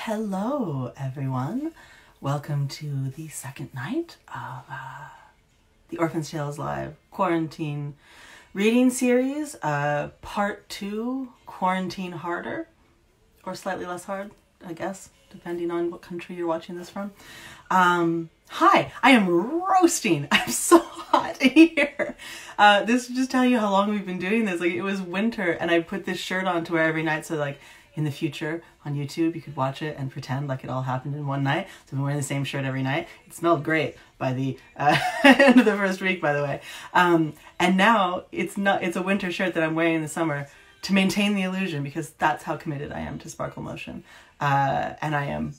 Hello, everyone. Welcome to the second night of the Orphan's Tales Live Quarantine Reading Series, Part 2, Quarantine Harder, or slightly less hard, I guess, depending on what country you're watching this from. Hi, I am roasting. I'm so hot in here. This will just tell you how long we've been doing this. Like, it was winter, and I put this shirt on to wear every night, so like, in the future on YouTube, you could watch it and pretend like it all happened in one night. So I'm wearing the same shirt every night. It smelled great by the end of the first week, by the way. And now it's a winter shirt that I'm wearing in the summer to maintain the illusion, because that's how committed I am to sparkle motion. And I am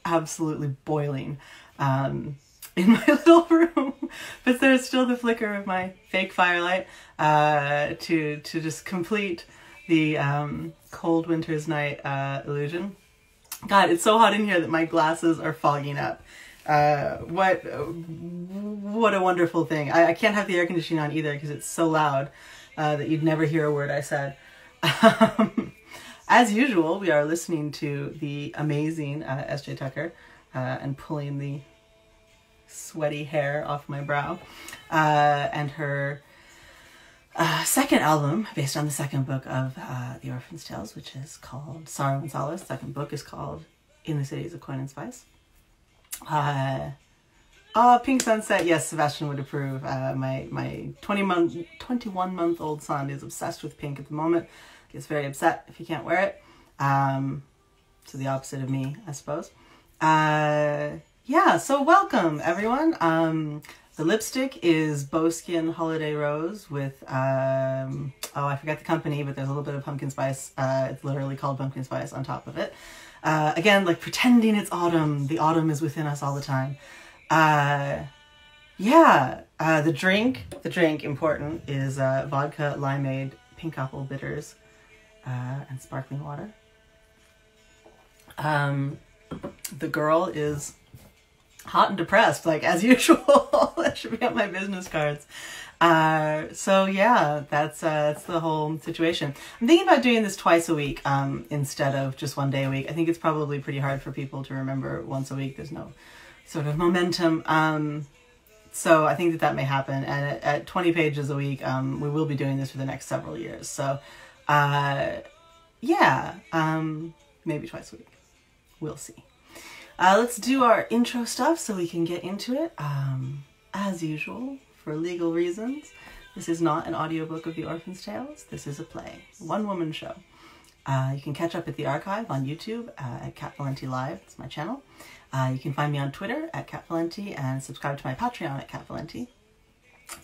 absolutely boiling in my little room. But there's still the flicker of my fake firelight to just complete the cold winter's night illusion. God, it's so hot in here that my glasses are fogging up. What a wonderful thing. I can't have the air conditioning on either because it's so loud that you'd never hear a word I said. As usual, we are listening to the amazing S.J. Tucker and pulling the sweaty hair off my brow, and her second album, based on the second book of the Orphan's Tales, which is called Sorrow and Solace. The second book is called In the Cities of Coin and Spice. Pink Sunset. Yes, Sebastian would approve. My 21-month-old son is obsessed with pink at the moment. Gets very upset if he can't wear it. So the opposite of me, I suppose. Yeah, so welcome, everyone. The lipstick is Bowskin Holiday Rose with, I forget the company, but there's a little bit of pumpkin spice. It's literally called pumpkin spice on top of it. Again, like pretending it's autumn. The autumn is within us all the time. The drink, important, is vodka, limeade, pink apple bitters, and sparkling water. The girl is hot and depressed, like as usual. That should be on my business cards. So yeah, that's the whole situation. I'm thinking about doing this twice a week instead of just one day a week. I think it's probably pretty hard for people to remember once a week. There's no sort of momentum. So I think that may happen. And at 20 pages a week, we will be doing this for the next several years. So maybe twice a week. We'll see. Let's do our intro stuff so we can get into it. As usual, for legal reasons, this is not an audiobook of The Orphan's Tales. This is a play, one-woman show. You can catch up at the archive on YouTube at Catherynne Valente Live. It's my channel. You can find me on Twitter at Catherynne Valente and subscribe to my Patreon at Catherynne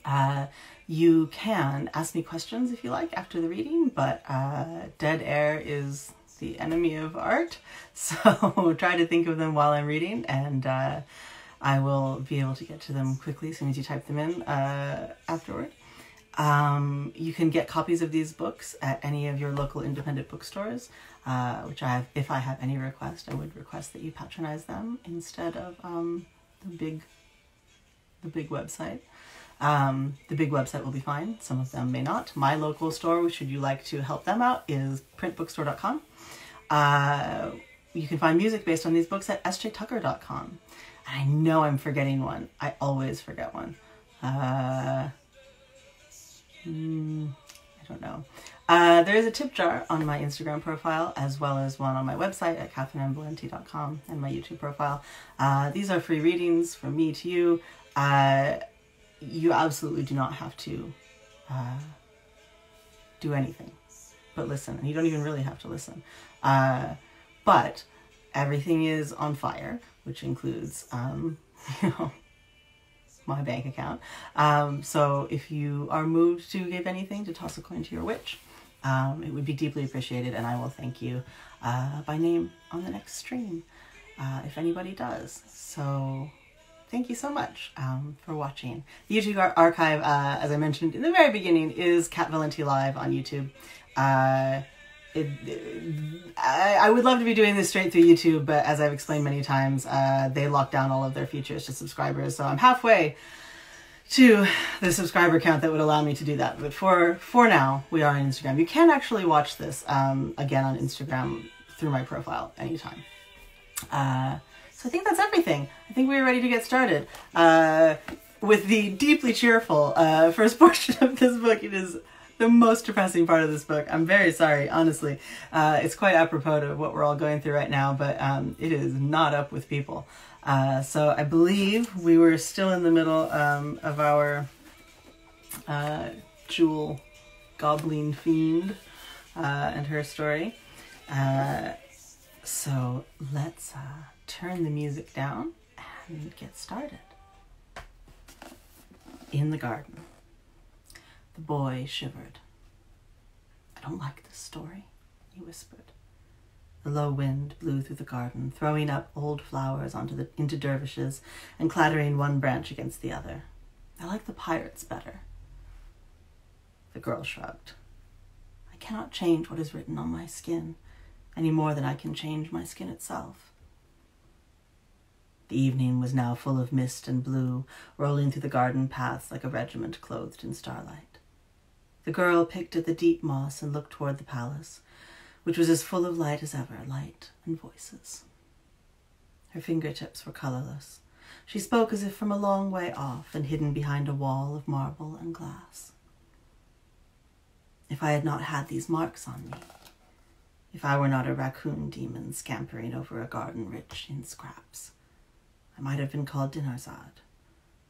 Valente. You can ask me questions if you like after the reading, but dead air is the enemy of art, so try to think of them while I'm reading, and I will be able to get to them quickly as soon as you type them in afterward. You can get copies of these books at any of your local independent bookstores, which if I have any request, I would request that you patronize them instead of the big website. The big website will be fine. Some of them may not. My local store, should you like to help them out, is printbookstore.com. You can find music based on these books at sjtucker.com. And I know I'm forgetting one. I always forget one. I don't know. There is a tip jar on my Instagram profile, as well as one on my website at catherinevalente.com, and my YouTube profile. These are free readings from me to you. You absolutely do not have to do anything but listen. And you don't even really have to listen. But everything is on fire, which includes, my bank account. So if you are moved to give anything, to toss a coin to your witch, it would be deeply appreciated, and I will thank you by name on the next stream, if anybody does. So thank you so much for watching. The YouTube archive, as I mentioned in the very beginning, is Catherynne Valente Live on YouTube. I would love to be doing this straight through YouTube, but as I've explained many times, they lock down all of their features to subscribers, so I'm halfway to the subscriber count that would allow me to do that. But for now, we are on Instagram. You can actually watch this again on Instagram through my profile anytime. So I think that's everything. I think we're ready to get started. With the deeply cheerful first portion of this book. It is the most depressing part of this book. I'm very sorry, honestly. It's quite apropos to what we're all going through right now, but it is not up with people. So I believe we were still in the middle of our Jewel Goblin Fiend and her story. So let's turn the music down and get started. In the garden, the boy shivered. "I don't like this story," he whispered. The low wind blew through the garden, throwing up old flowers into dervishes and clattering one branch against the other. "I like the pirates better." The girl shrugged. "I cannot change what is written on my skin, any more than I can change my skin itself." The evening was now full of mist and blue, rolling through the garden paths like a regiment clothed in starlight. The girl picked at the deep moss and looked toward the palace, which was as full of light as ever, light and voices. Her fingertips were colorless. She spoke as if from a long way off and hidden behind a wall of marble and glass. "If I had not had these marks on me, if I were not a raccoon demon scampering over a garden rich in scraps, I might have been called Dinarzade,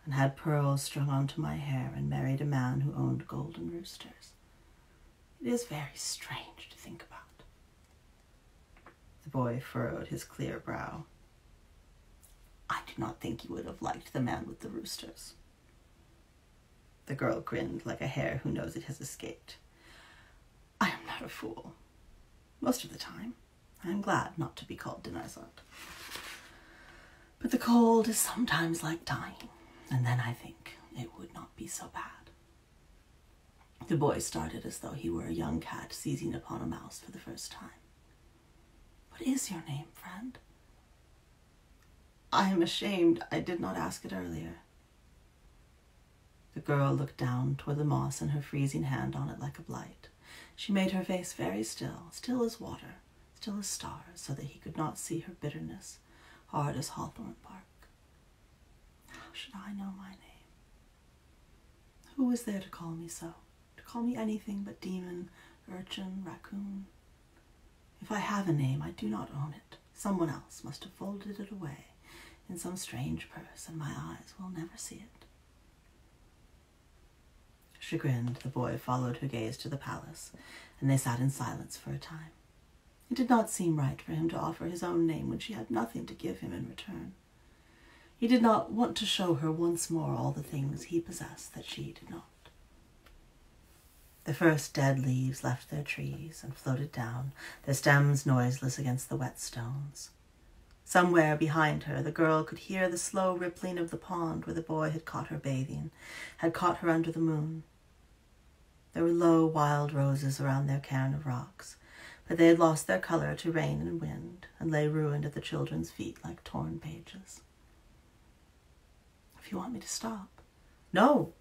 and had pearls strung onto my hair and married a man who owned golden roosters. It is very strange to think about." The boy furrowed his clear brow. "I do not think you would have liked the man with the roosters." The girl grinned like a hare who knows it has escaped. "I am not a fool. Most of the time, I am glad not to be called Dinarzade. But the cold is sometimes like dying, and then I think it would not be so bad." The boy started as though he were a young cat seizing upon a mouse for the first time. "What is your name, friend?" "I am ashamed I did not ask it earlier." The girl looked down toward the moss and her freezing hand on it like a blight. She made her face very still, still as water, still as stars, so that he could not see her bitterness, hard as hawthorn bark. "How should I know my name? Who is there to call me so? To call me anything but demon, urchin, raccoon? If I have a name, I do not own it. Someone else must have folded it away in some strange purse, and my eyes will never see it." Chagrined, the boy followed her gaze to the palace, and they sat in silence for a time. It did not seem right for him to offer his own name when she had nothing to give him in return. He did not want to show her once more all the things he possessed that she did not. The first dead leaves left their trees and floated down, their stems noiseless against the wet stones. Somewhere behind her, the girl could hear the slow rippling of the pond where the boy had caught her bathing, had caught her under the moon. There were low wild roses around their cairn of rocks, but they had lost their color to rain and wind, and lay ruined at the children's feet like torn pages. "If you want me to stop—" "No,"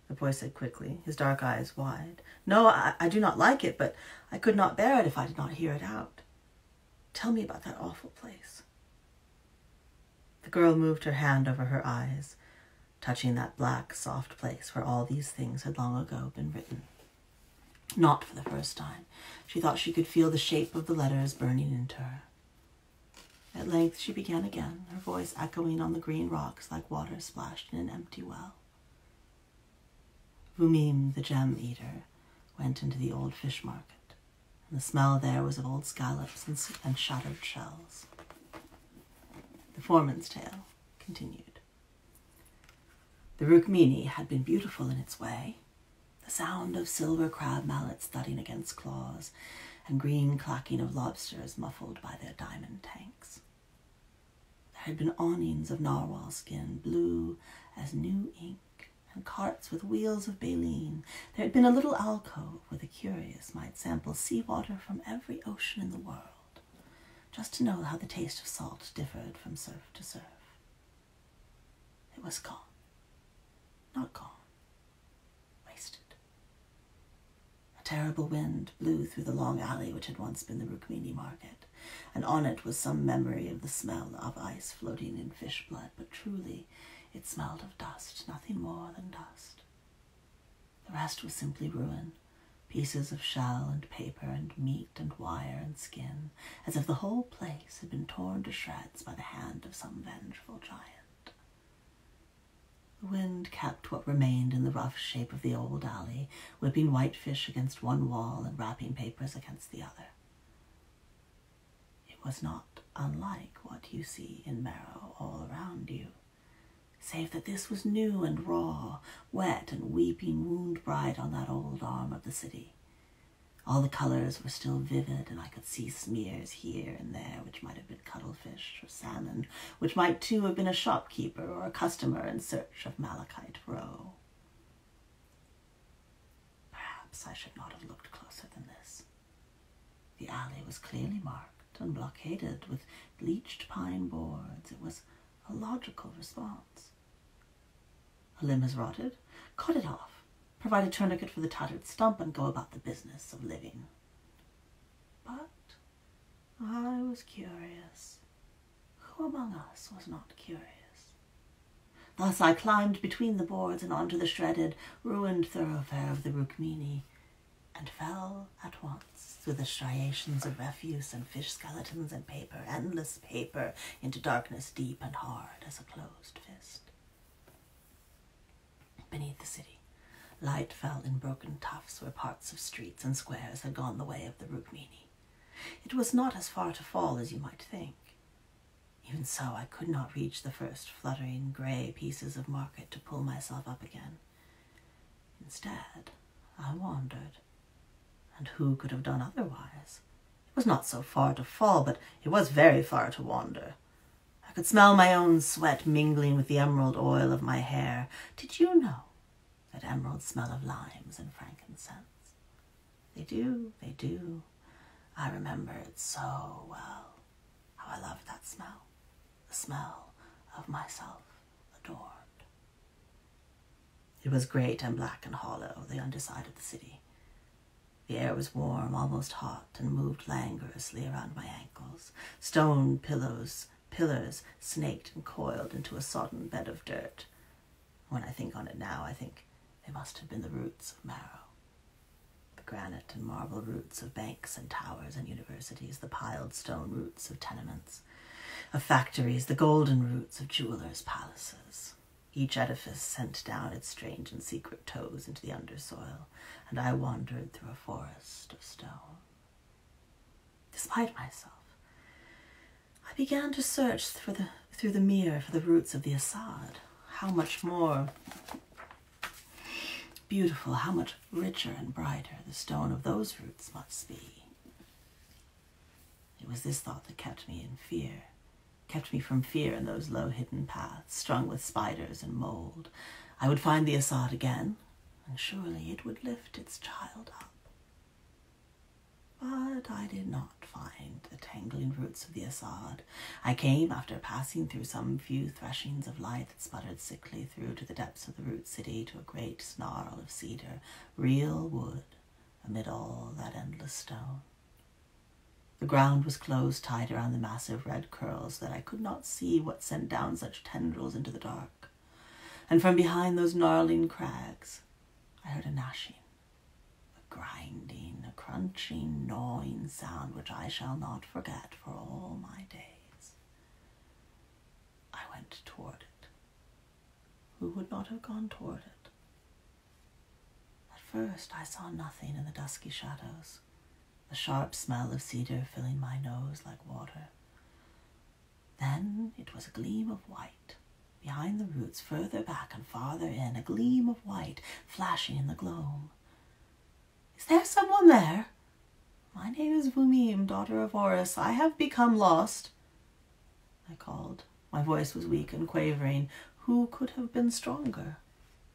the boy said quickly, his dark eyes wide. "No, I do not like it, but I could not bear it if I did not hear it out. Tell me about that awful place." The girl moved her hand over her eyes, touching that black, soft place where all these things had long ago been written. Not for the first time. She thought she could feel the shape of the letters burning into her. At length she began again, her voice echoing on the green rocks like water splashed in an empty well. Vumim, the gem eater, went into the old fish market, and the smell there was of old scallops and shattered shells. The foreman's tale continued. The Rukmini had been beautiful in its way, the sound of silver crab mallets thudding against claws, and green clacking of lobsters muffled by their diamond tanks. There had been awnings of narwhal skin, blue as new ink, and carts with wheels of baleen. There had been a little alcove where the curious might sample seawater from every ocean in the world, just to know how the taste of salt differed from surf to surf. It was gone. Not gone. Wasted. A terrible wind blew through the long alley which had once been the Rukmini market. and on it was some memory of the smell of ice floating in fish blood, but truly it smelled of dust, nothing more than dust. The rest was simply ruin, pieces of shell and paper and meat and wire and skin, as if the whole place had been torn to shreds by the hand of some vengeful giant. The wind kept what remained in the rough shape of the old alley, whipping white fish against one wall and wrapping papers against the other. It was not unlike what you see in Marrow all around you, save that this was new and raw, wet and weeping wound-bright on that old arm of the city. All the colors were still vivid, and I could see smears here and there which might have been cuttlefish or salmon, which might too have been a shopkeeper or a customer in search of malachite roe. Perhaps I should not have looked closer than this. The alley was clearly marked and blockaded with bleached pine boards. It was a logical response. A limb has rotted, cut it off, provide a tourniquet for the tattered stump, and go about the business of living. But I was curious. Who among us was not curious? Thus I climbed between the boards and onto the shredded, ruined thoroughfare of the Rukmini, and fell at once through the striations of refuse and fish skeletons and paper, endless paper, into darkness deep and hard as a closed fist. Beneath the city, light fell in broken tufts where parts of streets and squares had gone the way of the Rukmini. It was not as far to fall as you might think. Even so, I could not reach the first fluttering grey pieces of market to pull myself up again. Instead, I wandered. And who could have done otherwise? It was not so far to fall, but it was very far to wander. I could smell my own sweat mingling with the emerald oil of my hair. Did you know that emeralds smell of limes and frankincense? They do, they do. I remember it so well. How I loved that smell. The smell of myself adored. It was great and black and hollow, the underside of the city. The air was warm, almost hot, and moved languorously around my ankles. Stone pillars snaked and coiled into a sodden bed of dirt. When I think on it now, I think they must have been the roots of Marrow. The granite and marble roots of banks and towers and universities, the piled stone roots of tenements, of factories, the golden roots of jewelers' palaces. Each edifice sent down its strange and secret toes into the undersoil, and I wandered through a forest of stone. Despite myself, I began to search through the mirror for the roots of the Assad. How much more beautiful, how much richer and brighter the stone of those roots must be. It was this thought that kept me in fear. Kept me from fear in those low hidden paths, strung with spiders and mold. I would find the Assad again, and surely it would lift its child up. But I did not find the tangling roots of the Assad. I came, after passing through some few threshings of light that sputtered sickly through to the depths of the root city, to a great snarl of cedar, real wood, amid all that endless stone. The ground was close tight around the massive red curls, that I could not see what sent down such tendrils into the dark. And from behind those gnarling crags, I heard a gnashing, a grinding, a crunching, gnawing sound which I shall not forget for all my days. I went toward it. Who would not have gone toward it? At first I saw nothing in the dusky shadows, the sharp smell of cedar filling my nose like water. Then it was a gleam of white, behind the roots, further back and farther in, a gleam of white flashing in the gloam. Is there someone there? My name is Vumim, daughter of Horus. I have become lost, I called. My voice was weak and quavering. Who could have been stronger,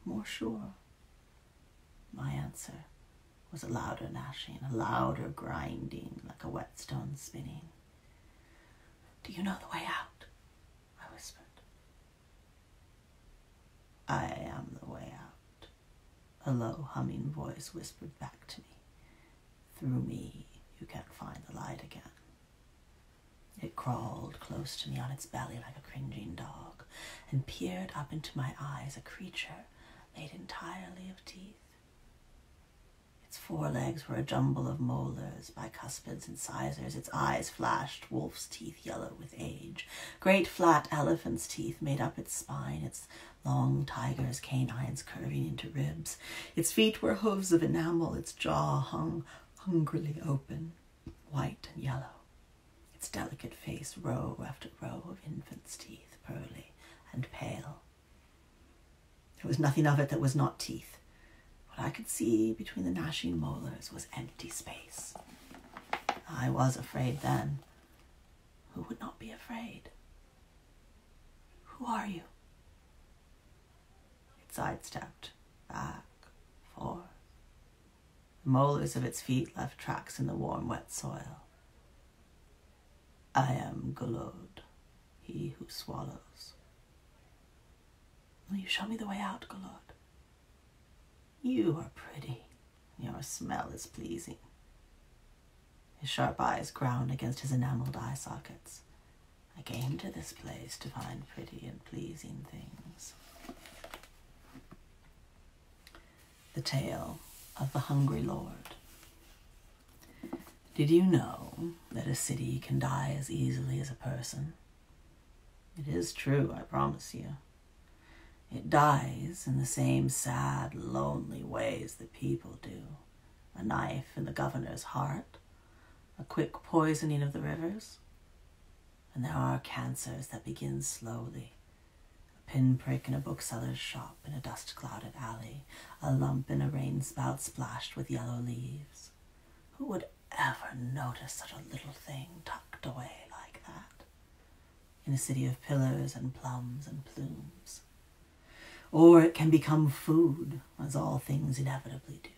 more sure? My answer was a louder gnashing, a louder grinding, like a whetstone spinning. Do you know the way out? I whispered. I am the way out, a low humming voice whispered back to me. Through me you can't find the light again. crawled close to me on its belly like a cringing dog, and peered up into my eyes, a creature made entirely of teeth. Its forelegs were a jumble of molars, bicuspids, and incisors. Its eyes flashed wolf's teeth yellow with age. Great flat elephant's teeth made up its spine, its long tiger's canines curving into ribs. Its feet were hooves of enamel. Its jaw hung hungrily open, white and yellow. Its delicate face row after row of infant's teeth, pearly and pale. There was nothing of it that was not teeth. What I could see between the gnashing molars was empty space. I was afraid then. Who would not be afraid? Who are you? It sidestepped, back, forth. The molars of its feet left tracks in the warm, wet soil. I am Golod, he who swallows. Will you show me the way out, Golod? You are pretty. Your smell is pleasing. His sharp eyes ground against his enameled eye sockets. I came to this place to find pretty and pleasing things. The Tale of the Hungry Lord. Did you know that a city can die as easily as a person? It is true, I promise you. It dies in the same sad, lonely ways that people do. A knife in the governor's heart, a quick poisoning of the rivers. And there are cancers that begin slowly. A pinprick in a bookseller's shop in a dust-clouded alley, a lump in a rain spout splashed with yellow leaves. Who would ever notice such a little thing tucked away like that? In a city of pillars and plums and plumes. Or it can become food, as all things inevitably do.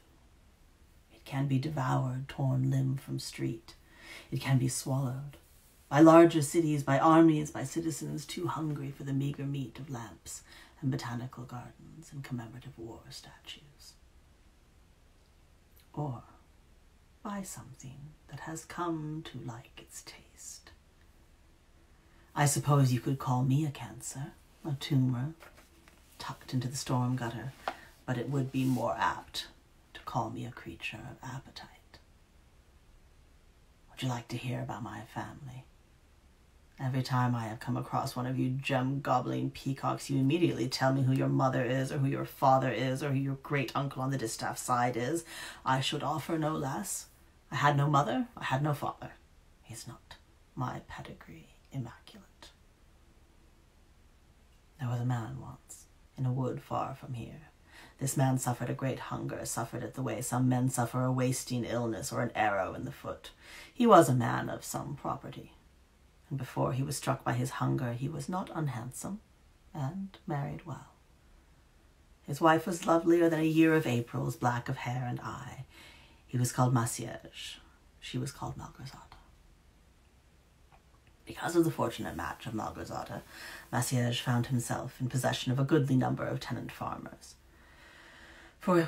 It can be devoured, torn limb from street. It can be swallowed. By larger cities, by armies, by citizens too hungry for the meager meat of lamps and botanical gardens and commemorative war statues. Or by something that has come to like its taste. I suppose you could call me a cancer, a tumor, tucked into the storm gutter, but it would be more apt to call me a creature of appetite. Would you like to hear about my family? Every time I have come across one of you gem-gobbling peacocks, you immediately tell me who your mother is, or who your father is, or who your great-uncle on the distaff side is. I should offer no less. I had no mother, I had no father. Is not my pedigree immaculate? There was a man once, in a wood far from here. This man suffered a great hunger, suffered it the way some men suffer a wasting illness or an arrow in the foot. He was a man of some property, and before he was struck by his hunger, he was not unhandsome, and married well. His wife was lovelier than a year of Aprils, black of hair and eye. He was called Maciej. She was called Malgorzata. Because of the fortunate match of Malgorzata, Maciej found himself in possession of a goodly number of tenant farmers,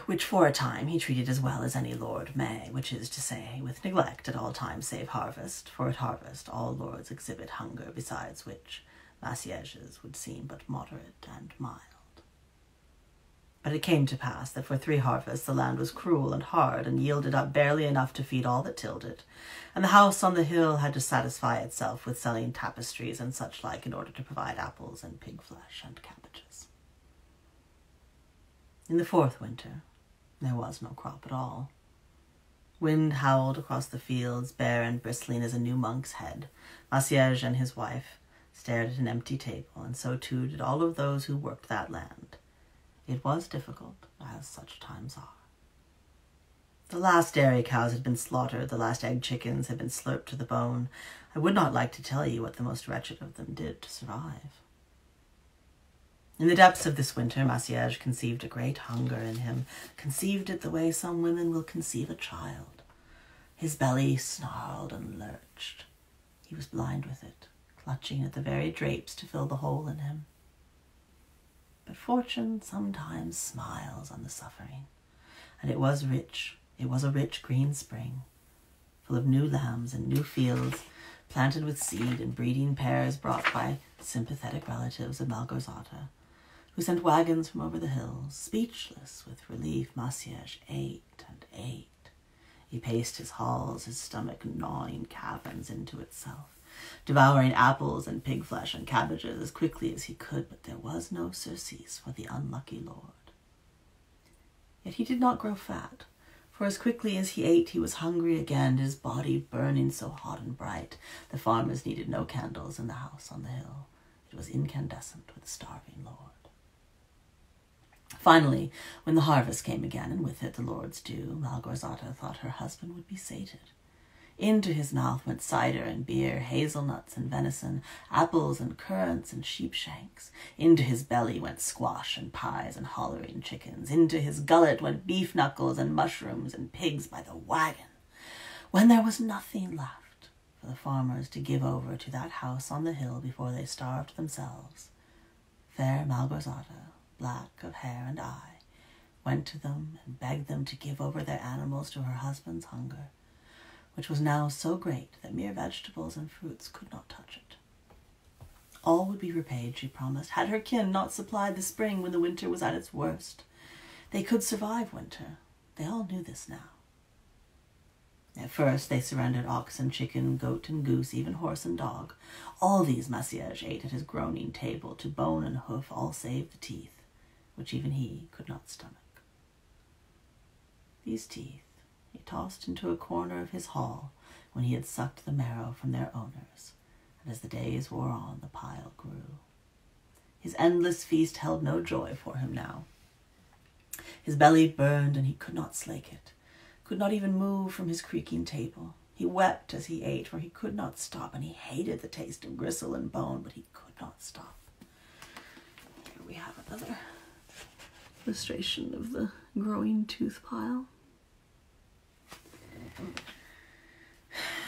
which for a time he treated as well as any lord may, which is to say, with neglect at all times save harvest, for at harvest all lords exhibit hunger, besides which Maciej's would seem but moderate and mild. But it came to pass that for 3 harvests the land was cruel and hard, and yielded up barely enough to feed all that tilled it, and the house on the hill had to satisfy itself with selling tapestries and such like in order to provide apples and pig flesh and cabbages. In the 4th winter, there was no crop at all. Wind howled across the fields, bare and bristling as a new monk's head. Maciej and his wife stared at an empty table, and so too did all of those who worked that land. It was difficult, as such times are. The last dairy cows had been slaughtered, the last egg chickens had been slurped to the bone. I would not like to tell you what the most wretched of them did to survive. In the depths of this winter, Maciej conceived a great hunger in him, conceived it the way some women will conceive a child. His belly snarled and lurched. He was blind with it, clutching at the very drapes to fill the hole in him. But fortune sometimes smiles on the suffering, and it was rich. It was a rich green spring, full of new lambs and new fields, planted with seed and breeding pears brought by sympathetic relatives of Malgorzata, who sent wagons from over the hills. Speechless with relief, Maciej ate and ate. He paced his halls, his stomach gnawing caverns into itself, devouring apples and pig flesh and cabbages as quickly as he could, but there was no surcease for the unlucky lord. Yet he did not grow fat, for as quickly as he ate, he was hungry again, his body burning so hot and bright. The farmers needed no candles in the house on the hill. It was incandescent with the starving lord. Finally, when the harvest came again, and with it the Lord's due, Malgorzata thought her husband would be sated. Into his mouth went cider and beer, hazelnuts and venison, apples and currants and sheepshanks. Into his belly went squash and pies and hollering chickens. Into his gullet went beef knuckles and mushrooms and pigs by the wagon. When there was nothing left for the farmers to give over to that house on the hill before they starved themselves, fair Malgorzata, black of hair and eye, went to them and begged them to give over their animals to her husband's hunger, which was now so great that mere vegetables and fruits could not touch it. All would be repaid, she promised, had her kin not supplied the spring when the winter was at its worst. They could survive winter. They all knew this now. At first they surrendered ox and chicken, goat and goose, even horse and dog. All these Maciej ate at his groaning table, to bone and hoof, all save the teeth, which even he could not stomach. These teeth he tossed into a corner of his hall when he had sucked the marrow from their owners, and as the days wore on, the pile grew. His endless feast held no joy for him now. His belly burned, and he could not slake it, could not even move from his creaking table. He wept as he ate, for he could not stop, and he hated the taste of gristle and bone, but he could not stop. Here we have another illustration of the growing tooth pile.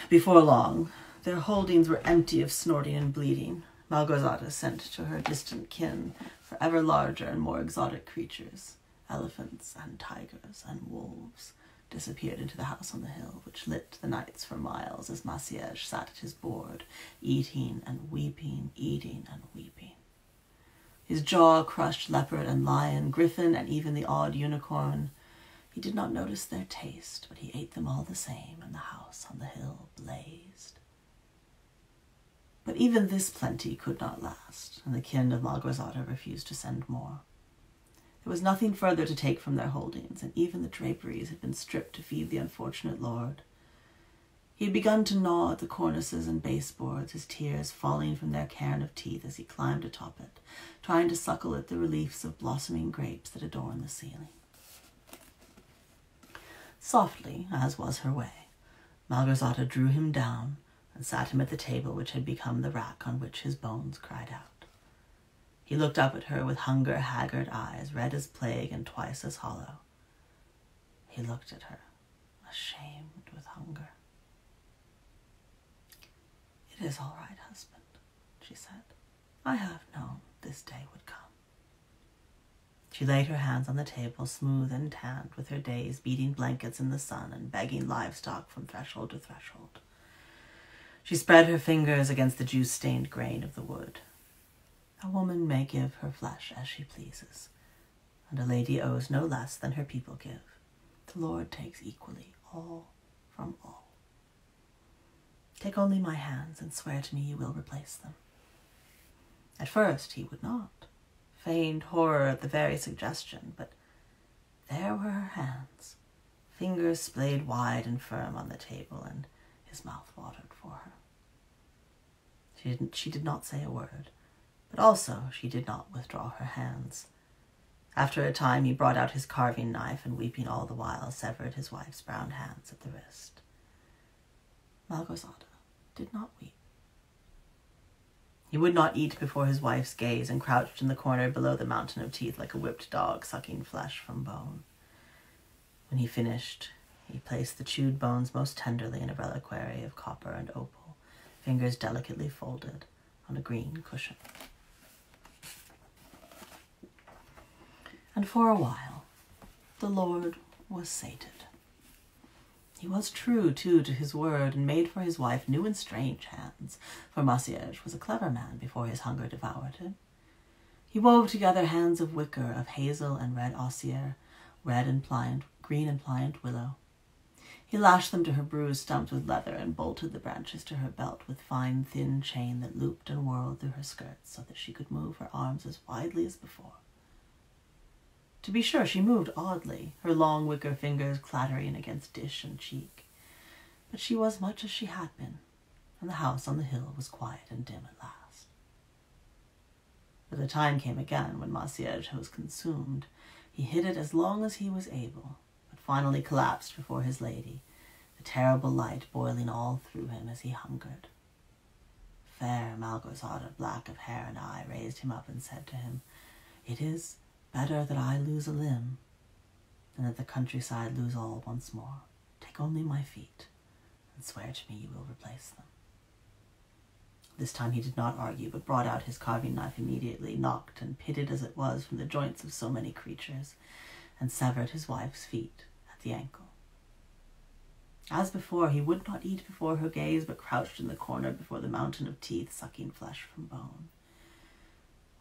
Before long, their holdings were empty of snorting and bleeding. Malgorzata sent to her distant kin for ever larger and more exotic creatures. Elephants and tigers and wolves disappeared into the house on the hill, which lit the nights for miles as Maciej sat at his board, eating and weeping, eating and weeping. His jaw crushed leopard and lion, griffin, and even the odd unicorn. He did not notice their taste, but he ate them all the same, and the house on the hill blazed. But even this plenty could not last, and the kin of Malgorzata refused to send more. There was nothing further to take from their holdings, and even the draperies had been stripped to feed the unfortunate lord. He had begun to gnaw at the cornices and baseboards, his tears falling from their cairn of teeth as he climbed atop it, trying to suckle at the reliefs of blossoming grapes that adorned the ceiling. Softly, as was her way, Malgorzata drew him down and sat him at the table which had become the rack on which his bones cried out. He looked up at her with hunger-haggard eyes, red as plague and twice as hollow. He looked at her, ashamed with hunger. "It is all right, husband," she said. "I have known this day would come." She laid her hands on the table, smooth and tanned, with her days beating blankets in the sun and begging livestock from threshold to threshold. She spread her fingers against the juice-stained grain of the wood. A woman may give her flesh as she pleases, and a lady owes no less than her people give. The Lord takes equally all from all. Take only my hands and swear to me you will replace them. At first he would not, feigned horror at the very suggestion, but there were her hands, fingers splayed wide and firm on the table, and his mouth watered for her. She did not say a word, but also she did not withdraw her hands. After a time he brought out his carving knife, and weeping all the while, severed his wife's brown hands at the wrist. Malgorzata did not weep. He would not eat before his wife's gaze, and crouched in the corner below the mountain of teeth like a whipped dog sucking flesh from bone. When he finished, he placed the chewed bones most tenderly in a reliquary of copper and opal, fingers delicately folded, on a green cushion. And for a while, the Lord was sated. He was true, too, to his word, and made for his wife new and strange hands, for Maciej was a clever man before his hunger devoured him. He wove together hands of wicker, of hazel and red osier, green and pliant willow. He lashed them to her bruised stumps with leather and bolted the branches to her belt with fine, thin chain that looped and whirled through her skirts so that she could move her arms as widely as before. To be sure, she moved oddly, her long wicker fingers clattering against dish and cheek. But she was much as she had been, and the house on the hill was quiet and dim at last. But the time came again when Maciej was consumed. He hid it as long as he was able, but finally collapsed before his lady, the terrible light boiling all through him as he hungered. Fair Malgorzata, black of hair and eye, raised him up and said to him, "It is better that I lose a limb than that the countryside lose all once more. Take only my feet, and swear to me you will replace them." This time he did not argue, but brought out his carving knife immediately, knocked and pitted as it was from the joints of so many creatures, and severed his wife's feet at the ankle. As before, he would not eat before her gaze, but crouched in the corner before the mountain of teeth, sucking flesh from bone.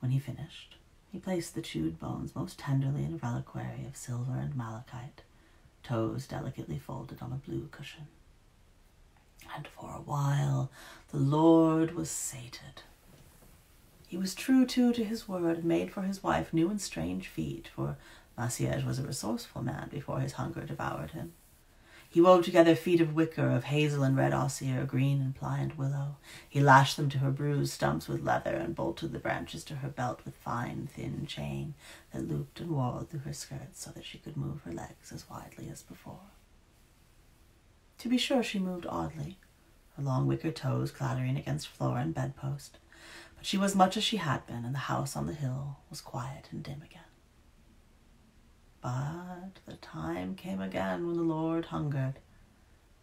When he finished, he placed the chewed bones most tenderly in a reliquary of silver and malachite, toes delicately folded on a blue cushion. And for a while the Lord was sated. He was true, too, to his word, and made for his wife new and strange feet, for Maciej was a resourceful man before his hunger devoured him. He wove together feet of wicker, of hazel and red osier, green and pliant willow. He lashed them to her bruised stumps with leather, and bolted the branches to her belt with fine, thin chain that looped and whirled through her skirts so that she could move her legs as widely as before. To be sure, she moved oddly, her long wicker toes clattering against floor and bedpost, but she was much as she had been, and the house on the hill was quiet and dim again. But the time came again when the Lord hungered,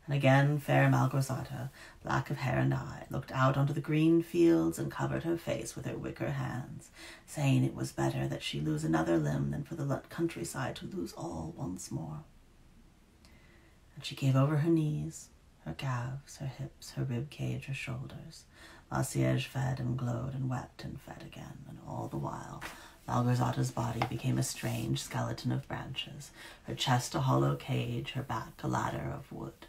and again fair Malgorzata, black of hair and eye, looked out onto the green fields and covered her face with her wicker hands, saying it was better that she lose another limb than for the countryside to lose all once more. And she gave over her knees, her calves, her hips, her rib cage, her shoulders. Maciej fed and glowed and wept and fed again, and all the while Malgorzata's body became a strange skeleton of branches, her chest a hollow cage, her back a ladder of wood.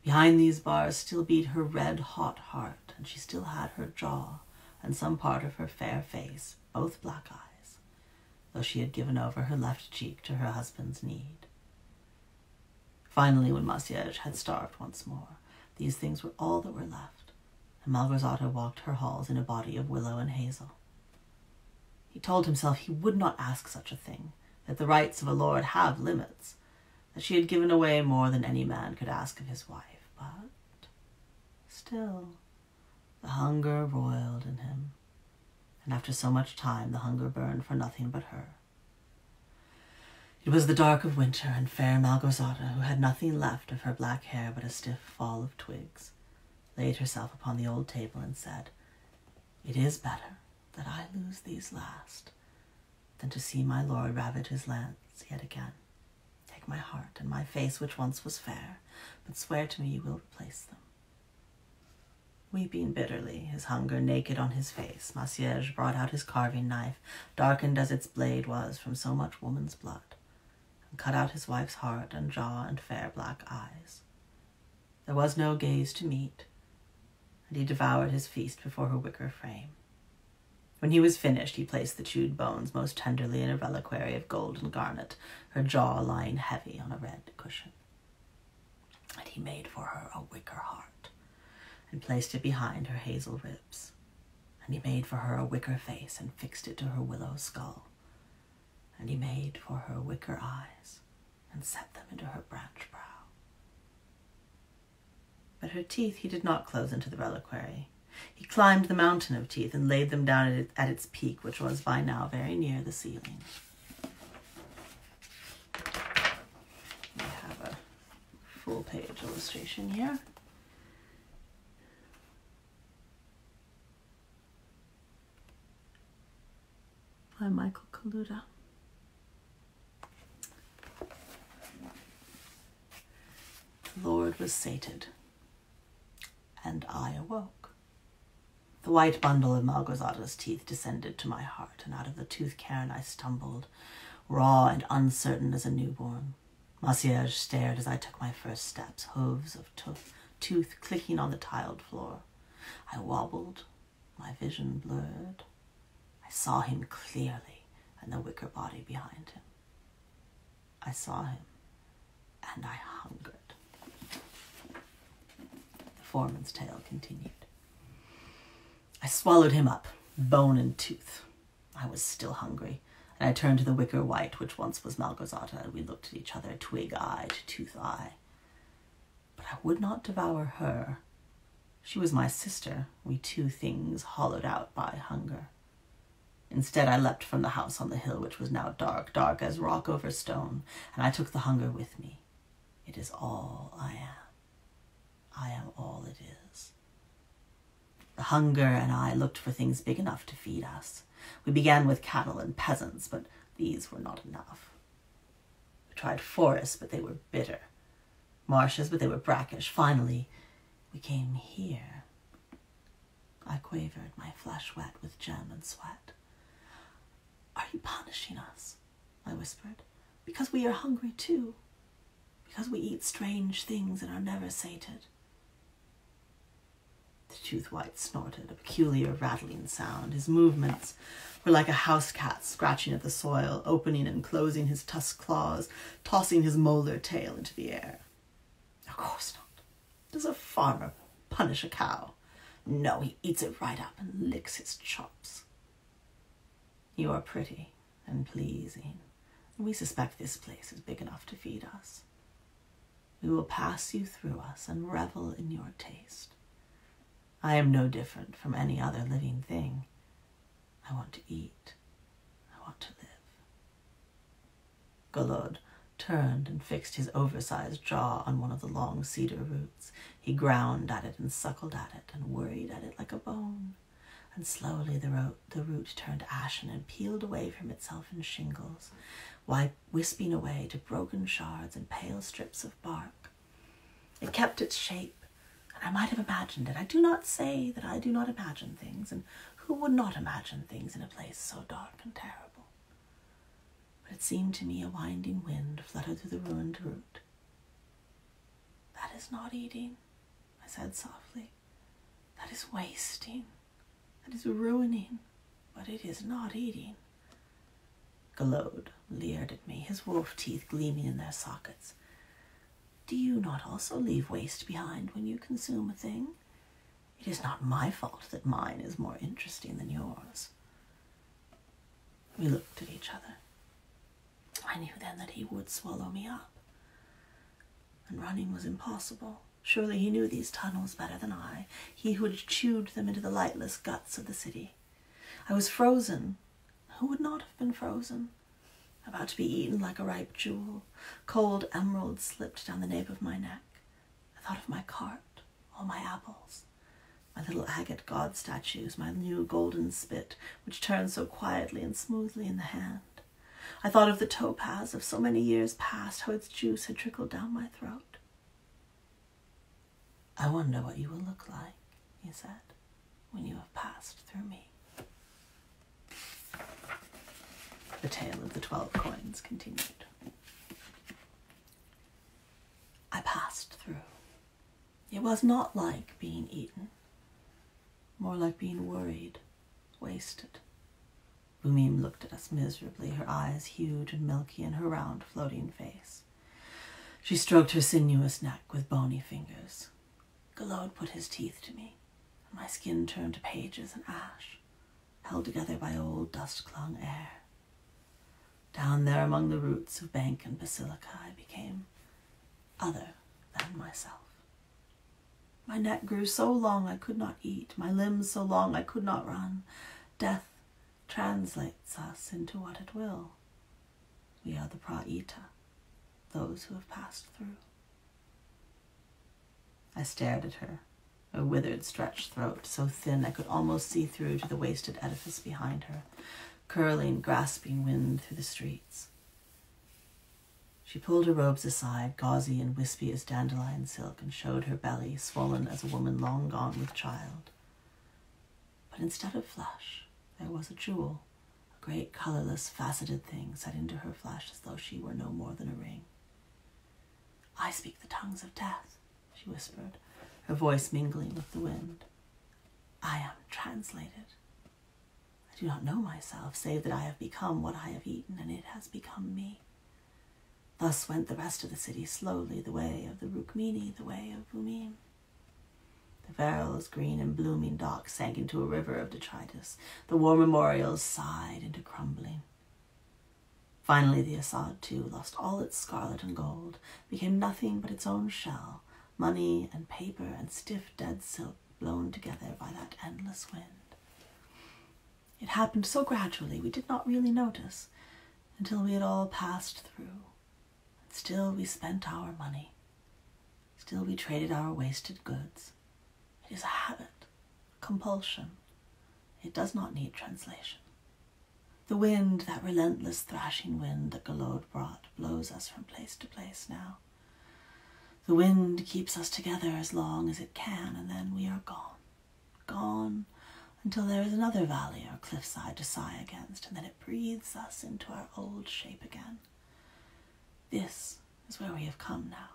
Behind these bars still beat her red-hot heart, and she still had her jaw and some part of her fair face, both black eyes, though she had given over her left cheek to her husband's need. Finally, when Maciej had starved once more, these things were all that were left, and Malgorzata walked her halls in a body of willow and hazel. He told himself he would not ask such a thing, that the rights of a lord have limits, that she had given away more than any man could ask of his wife, but still the hunger roiled in him, and after so much time the hunger burned for nothing but her. It was the dark of winter, and fair Malgorzata, who had nothing left of her black hair but a stiff fall of twigs, laid herself upon the old table and said, "It is better that I lose these last than to see my lord ravage his lands yet again. Take my heart and my face, which once was fair, but swear to me you will replace them." Weeping bitterly, his hunger naked on his face, Maciej brought out his carving knife, darkened as its blade was from so much woman's blood, and cut out his wife's heart and jaw and fair black eyes. There was no gaze to meet, and he devoured his feast before her wicker frame. When he was finished, he placed the chewed bones most tenderly in a reliquary of gold and garnet, her jaw lying heavy on a red cushion. And he made for her a wicker heart, and placed it behind her hazel ribs. And he made for her a wicker face, and fixed it to her willow skull. And he made for her wicker eyes, and set them into her branch brow. But her teeth he did not close into the reliquary. He climbed the mountain of teeth and laid them down at its peak, which was by now very near the ceiling. I have a full-page illustration here. By Michael Kaluta. throat was sated, and I awoke. The white bundle of Malgozada's teeth descended to my heart, and out of the tooth cairn I stumbled, raw and uncertain as a newborn. Maciej stared as I took my first steps, hooves of tooth clicking on the tiled floor. I wobbled, my vision blurred. I saw him clearly, and the wicker body behind him. I saw him, and I hungered. The foreman's tale continued. I swallowed him up, bone and tooth. I was still hungry, and I turned to the wicker white, which once was Malgozada, and we looked at each other, twig eye to tooth eye. But I would not devour her. She was my sister, we two things hollowed out by hunger. Instead, I leapt from the house on the hill, which was now dark, dark as rock over stone, and I took the hunger with me. It is all I am. I am all it is. The hunger and I looked for things big enough to feed us. We began with cattle and peasants, but these were not enough. We tried forests, but they were bitter. Marshes, but they were brackish. Finally, we came here. I quavered, my flesh wet with gem and sweat. Are you punishing us? I whispered. Because we are hungry too. Because we eat strange things and are never sated. The tooth white snorted, a peculiar rattling sound. His movements were like a house cat scratching at the soil, opening and closing his tusk claws, tossing his molar tail into the air. Of course not. Does a farmer punish a cow? No, he eats it right up and licks his chops. You are pretty and pleasing, and we suspect this place is big enough to feed us. We will pass you through us and revel in your taste. I am no different from any other living thing. I want to eat. I want to live. Golod turned and fixed his oversized jaw on one of the long cedar roots. He ground at it and suckled at it and worried at it like a bone. And slowly the root turned ashen and peeled away from itself in shingles, wisping away to broken shards and pale strips of bark. It kept its shape, and I might have imagined it. I do not say that I do not imagine things, and who would not imagine things in a place so dark and terrible? But it seemed to me a winding wind fluttered through the ruined root. That is not eating, I said softly. That is wasting. That is ruining, but it is not eating. Golod leered at me, his wolf teeth gleaming in their sockets. Do you not also leave waste behind when you consume a thing? It is not my fault that mine is more interesting than yours. We looked at each other. I knew then that he would swallow me up. And running was impossible. Surely he knew these tunnels better than I, he who had chewed them into the lightless guts of the city. I was frozen. Who would not have been frozen? About to be eaten like a ripe jewel. Cold emeralds slipped down the nape of my neck. I thought of my cart, all my apples, my little agate god statues, my new golden spit, which turned so quietly and smoothly in the hand. I thought of the topaz of so many years past, how its juice had trickled down my throat. I wonder what you will look like, he said, when you have passed through me. The tale of the 12 coins continued. I passed through. It was not like being eaten, more like being worried, wasted. Bumim looked at us miserably, her eyes huge and milky in her round, floating face. She stroked her sinuous neck with bony fingers. Golod put his teeth to me, and my skin turned to pages and ash, held together by old dust-clung air. Down there among the roots of bank and basilica, I became other than myself. My neck grew so long I could not eat, my limbs so long I could not run. Death translates us into what it will. We are the Praita, those who have passed through. I stared at her, her withered, stretched throat, so thin I could almost see through to the wasted edifice behind her, curling, grasping wind through the streets. She pulled her robes aside, gauzy and wispy as dandelion silk, and showed her belly, swollen as a woman long gone with child. But instead of flesh, there was a jewel, a great colourless, faceted thing set into her flesh as though she were no more than a ring. "I speak the tongues of death," she whispered, her voice mingling with the wind. "I am translated. I do not know myself, save that I have become what I have eaten, and it has become me." Thus went the rest of the city slowly, the way of the Rukmini, the way of Bhumim. The Verrill's green and blooming docks sank into a river of detritus. The war memorials sighed into crumbling. Finally the Assad, too, lost all its scarlet and gold, became nothing but its own shell, money and paper and stiff dead silk blown together by that endless wind. It happened so gradually we did not really notice, until we had all passed through. And still we spent our money. Still we traded our wasted goods. It is a habit, a compulsion. It does not need translation. The wind, that relentless thrashing wind that Golod brought, blows us from place to place now. The wind keeps us together as long as it can, and then we are gone. Gone until there is another valley or cliffside to sigh against, and then it breathes us into our old shape again. This is where we have come now.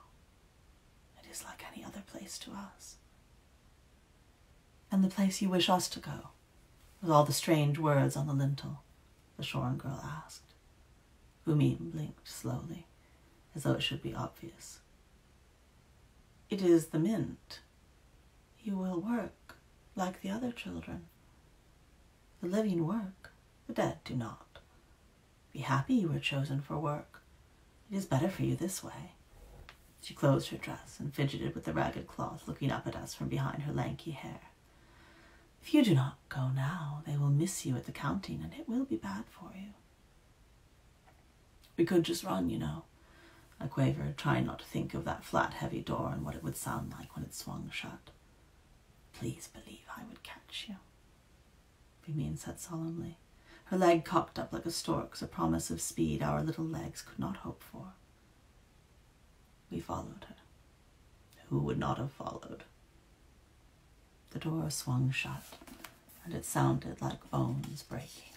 It is like any other place to us. "And the place you wish us to go, with all the strange words on the lintel?" the Shoran girl asked. Bhumim blinked slowly, as though it should be obvious. "It is the mint. You will work, like the other children. The living work, the dead do not. Be happy you were chosen for work. It is better for you this way." She closed her dress and fidgeted with the ragged cloth, looking up at us from behind her lanky hair. "If you do not go now, they will miss you at the counting, and it will be bad for you." "We could just run, you know," I quavered, trying not to think of that flat, heavy door and what it would sound like when it swung shut. "Please believe I would catch you," Bhumim said solemnly, her leg cocked up like a stork's, a promise of speed our little legs could not hope for. We followed her. Who would not have followed? The door swung shut, and it sounded like bones breaking.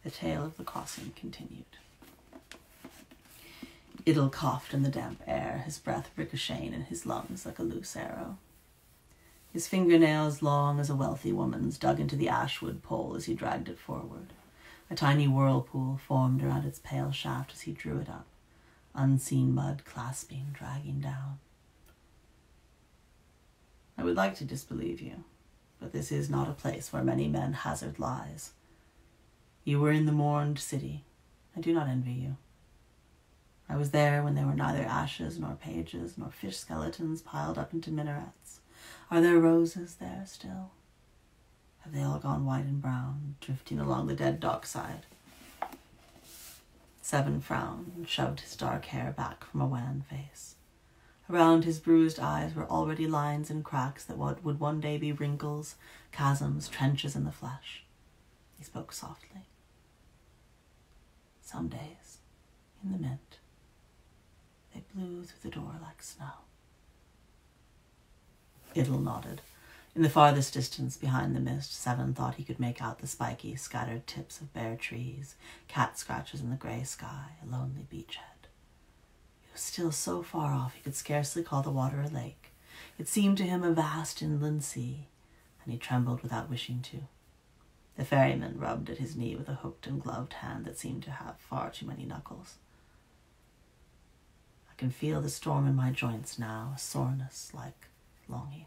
The tale of the crossing continued. Idil coughed in the damp air, his breath ricocheting in his lungs like a loose arrow. His fingernails, long as a wealthy woman's, dug into the ashwood pole as he dragged it forward. A tiny whirlpool formed around its pale shaft as he drew it up, unseen mud clasping, dragging down. "I would like to disbelieve you, but this is not a place where many men hazard lies. You were in the mourned city. I do not envy you. I was there when there were neither ashes nor pages nor fish skeletons piled up into minarets. Are there roses there still? Have they all gone white and brown, drifting along the dead dockside?" Seven frowned and shoved his dark hair back from a wan face. Around his bruised eyes were already lines and cracks that would one day be wrinkles, chasms, trenches in the flesh. He spoke softly. "Some days, in the mint, they blew through the door like snow." Idil nodded. In the farthest distance, behind the mist, Seven thought he could make out the spiky, scattered tips of bare trees, cat scratches in the grey sky, a lonely beachhead. It was still so far off he could scarcely call the water a lake. It seemed to him a vast inland sea, and he trembled without wishing to. The ferryman rubbed at his knee with a hooked and gloved hand that seemed to have far too many knuckles. "I can feel the storm in my joints now, a soreness like longing.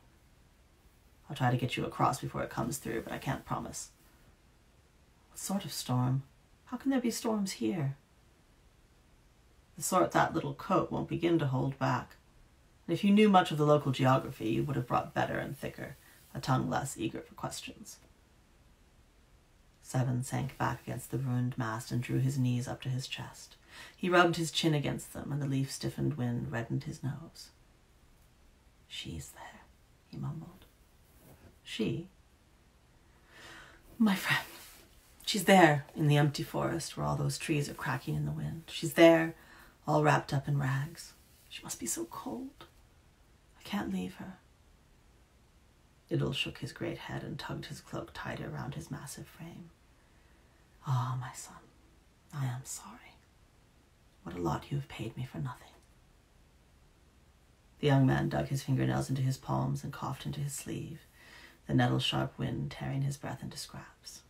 I'll try to get you across before it comes through, but I can't promise." "What sort of storm? How can there be storms here?" "The sort that little coat won't begin to hold back. And if you knew much of the local geography, you would have brought better and thicker, a tongue less eager for questions." Seven sank back against the ruined mast and drew his knees up to his chest. He rubbed his chin against them, and the leaf-stiffened wind reddened his nose. "She's there," he mumbled. "She?" "My friend. She's there in the empty forest where all those trees are cracking in the wind. She's there, all wrapped up in rags. She must be so cold. I can't leave her. Idle shook his great head and tugged his cloak tighter around his massive frame. Ah, my son, I am sorry. What a lot you have paid me for nothing. The young man dug his fingernails into his palms and coughed into his sleeve, the nettle-sharp wind tearing his breath into scraps.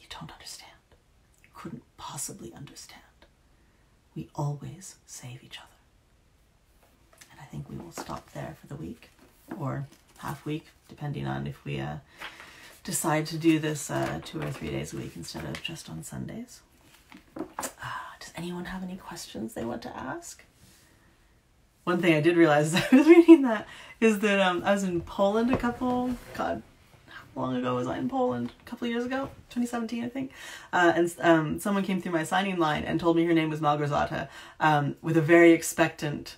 You don't understand. You couldn't possibly understand. We always save each other. And I think we will stop there for the week, or half week, depending on if we decide to do this 2 or 3 days a week instead of just on Sundays. Does anyone have any questions they want to ask? One thing I did realize as I was reading that is that I was in Poland how long ago was I in Poland? A couple of years ago, 2017, I think. And someone came through my signing line and told me her name was Małgorzata, with a very expectant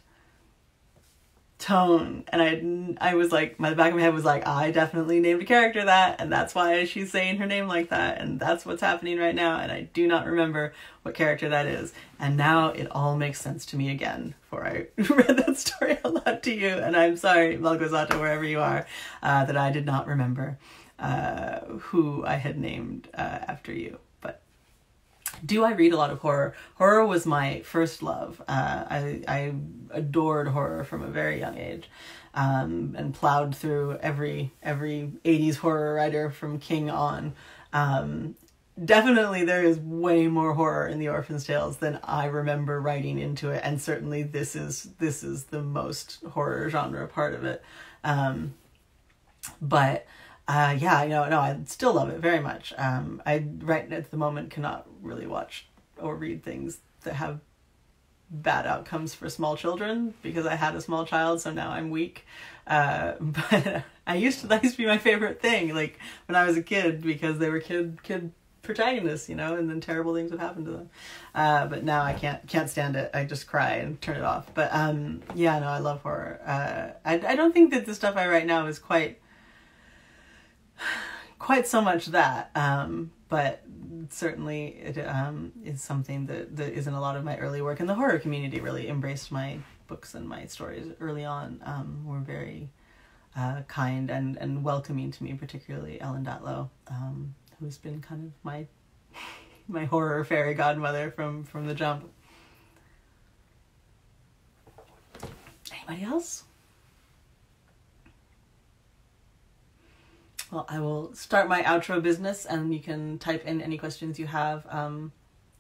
tone. And I was like, the back of my head was like, I definitely named a character that, and that's why she's saying her name like that, and that's what's happening right now, and I do not remember what character that is. And now it all makes sense to me again, for I read that story out loud to you, and I'm sorry, Małgorzata, wherever you are, that I did not remember who I had named after you. But do I read a lot of horror? Horror was my first love. I adored horror from a very young age, and plowed through every 80s horror writer from King on. Definitely there is way more horror in the Orphan's Tales than I remember writing into it, and certainly this is the most horror genre part of it. Yeah, no, I still love it very much. I right at the moment cannot really watch or read things that have bad outcomes for small children because I had a small child, so now I'm weak. But that used to be my favorite thing, like when I was a kid, because they were kid protagonists, and then terrible things would happen to them. But now I can't stand it. I just cry and turn it off. But yeah, no, I love horror. I don't think that the stuff I write now is quite so much that, but certainly it is something that is in a lot of my early work, and the horror community really embraced my books and my stories early on. Were very kind and welcoming to me, particularly Ellen Datlow, who's been kind of my horror fairy godmother from the jump. Anybody else? Well, I will start my outro business, and you can type in any questions you have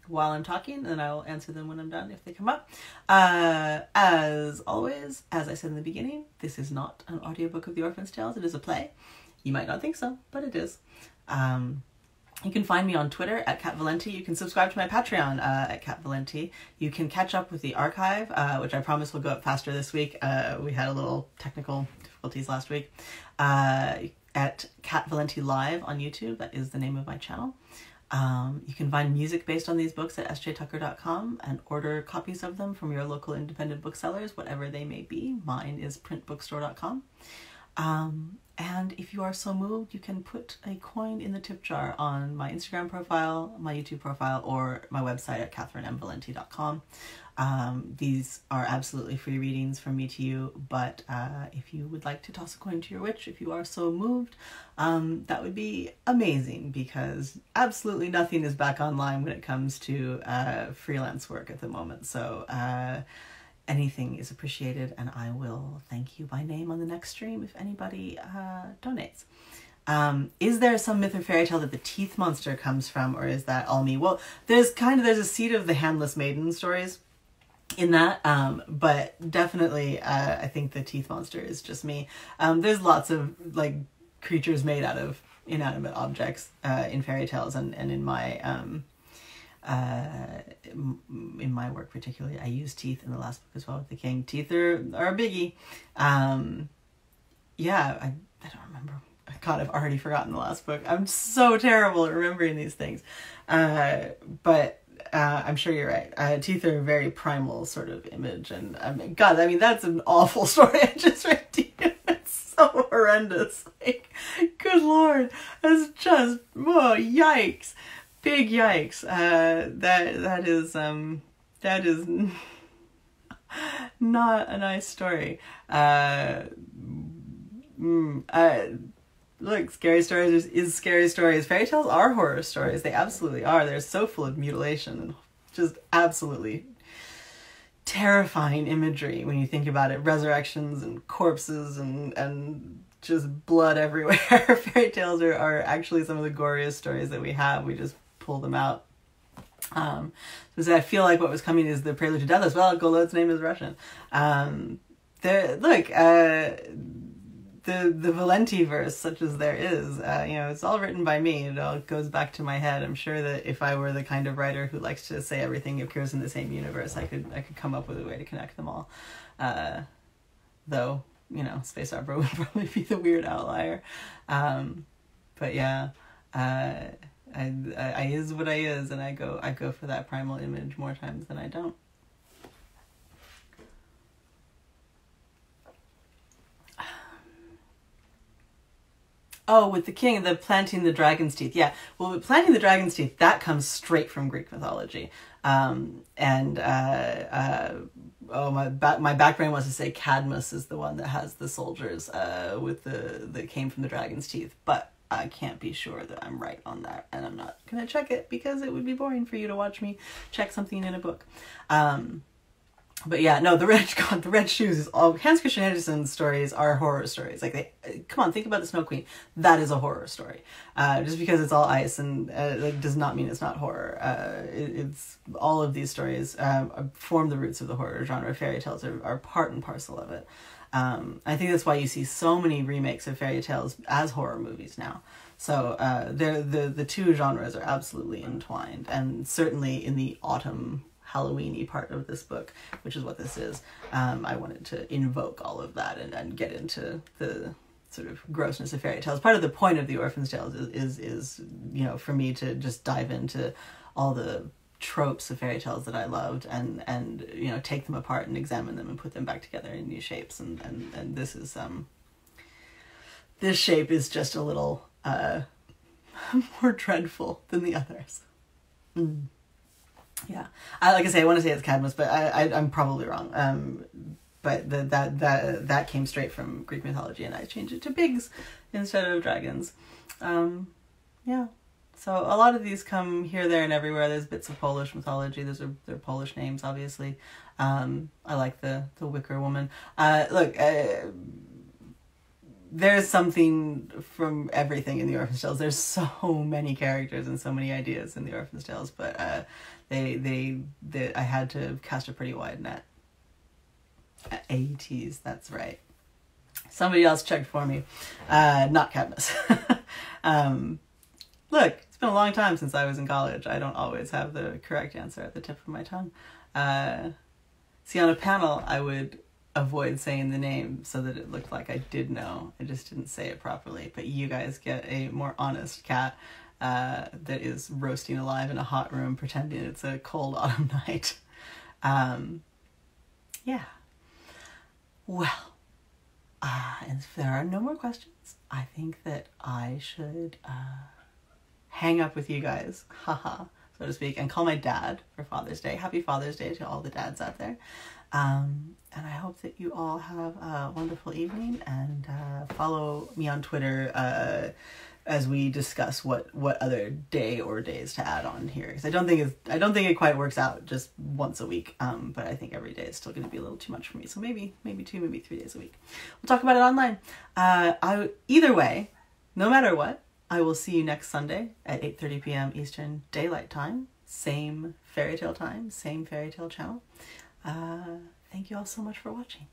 while I'm talking, and I will answer them when I'm done if they come up. As always, as I said in the beginning, this is not an audiobook of The Orphan's Tales. It is a play. You might not think so, but it is. You can find me on Twitter at Catherynne Valente. You can subscribe to my Patreon at Catherynne Valente. You can catch up with the archive, which I promise will go up faster this week. We had a little technical difficulties last week. At Catherynne Valente Live on YouTube. That is the name of my channel. You can find music based on these books at sjtucker.com and order copies of them from your local independent booksellers, whatever they may be. Mine is printbookstore.com. And if you are so moved, you can put a coin in the tip jar on my Instagram profile, my YouTube profile, or my website at catherinevalente.com. These are absolutely free readings from me to you, but if you would like to toss a coin to your witch, if you are so moved, that would be amazing, because absolutely nothing is back online when it comes to freelance work at the moment. So anything is appreciated, and I will thank you by name on the next stream if anybody donates. Is there some myth or fairy tale that the teeth monster comes from, or is that all me? Well, there's a seed of the handless maiden stories in that, but definitely I think the teeth monster is just me. There's lots of creatures made out of inanimate objects in fairy tales, and in my work particularly, I use teeth in the last book as well with the king. Teeth are a biggie. Yeah, I don't remember. God, I've already forgotten the last book. I'm so terrible at remembering these things. But I'm sure you're right. Teeth are a very primal sort of image, and God, that's an awful story I just read to you. It's so horrendous. Good Lord, it's just, whoa, yikes. big yikes. That is not a nice story. Look, scary stories is scary stories. Fairy tales are horror stories. They absolutely are. They're so full of mutilation and just absolutely terrifying imagery when you think about it. Resurrections and corpses and just blood everywhere. Fairy tales are actually some of the goriest stories that we have. We just pull them out. So I feel like what was coming is the Prelude to Death as well. Golod's name is Russian. The Valente verse, such as there is, it's all written by me. It all goes back to my head. I'm sure that if I were the kind of writer who likes to say everything appears in the same universe, I could come up with a way to connect them all. Though, space opera would probably be the weird outlier. But yeah, I is what I is, and I go for that primal image more times than I don't. Oh, with the king, the planting the dragon's teeth. Yeah, well, with planting the dragon's teeth, that comes straight from Greek mythology. My back brain wants to say Cadmus is the one that has the soldiers with that came from the dragon's teeth, but I can't be sure that I'm right on that, and I'm not gonna check it because it would be boring for you to watch me check something in a book. But yeah, no, the Red Shoes is all Hans Christian Andersen's stories are horror stories. Like come on, think about the Snow Queen. That is a horror story. Just because it's all ice and does not mean it's not horror. It's all of these stories form the roots of the horror genre. Fairy tales are part and parcel of it. I think that's why you see so many remakes of fairy tales as horror movies now. So the two genres are absolutely entwined, and certainly in the autumn Halloween-y part of this book, which is what this is, I wanted to invoke all of that and get into the sort of grossness of fairy tales. Part of the point of the Orphan's Tales is for me to just dive into all the tropes of fairy tales that I loved and take them apart and examine them and put them back together in new shapes. And this is this shape is just a little more dreadful than the others. Yeah, like I say, I want to say it's Cadmus, but I'm probably wrong. But that came straight from Greek mythology, and I changed it to pigs instead of dragons. Yeah, so a lot of these come here, there, and everywhere. There's bits of Polish mythology. They're Polish names, obviously. I like the Wicker Woman. There's something from everything in the Orphan's Tales. There's so many characters and so many ideas in the Orphan's Tales, but I had to cast a pretty wide net. ATs, that's right. Somebody else checked for me. Not Cadmus. Look, it's been a long time since I was in college. I don't always have the correct answer at the tip of my tongue. See, on a panel, I would avoid saying the name so that it looked like I did know. I just didn't say it properly. But you guys get a more honest cat that is roasting alive in a hot room pretending it's a cold autumn night. Yeah. Well, and if there are no more questions, I think that I should hang up with you guys, haha, so to speak, and call my dad for Father's Day. Happy Father's Day to all the dads out there. And I hope that you all have a wonderful evening, and follow me on Twitter as we discuss what other day or days to add on here, because I don't think it quite works out just once a week. But I think every day is still going to be a little too much for me. So maybe 2, maybe 3 days a week. We'll talk about it online. Either way, no matter what, I will see you next Sunday at 8:30 p.m. Eastern Daylight Time. Same fairy tale time, same fairy tale channel. Thank you all so much for watching.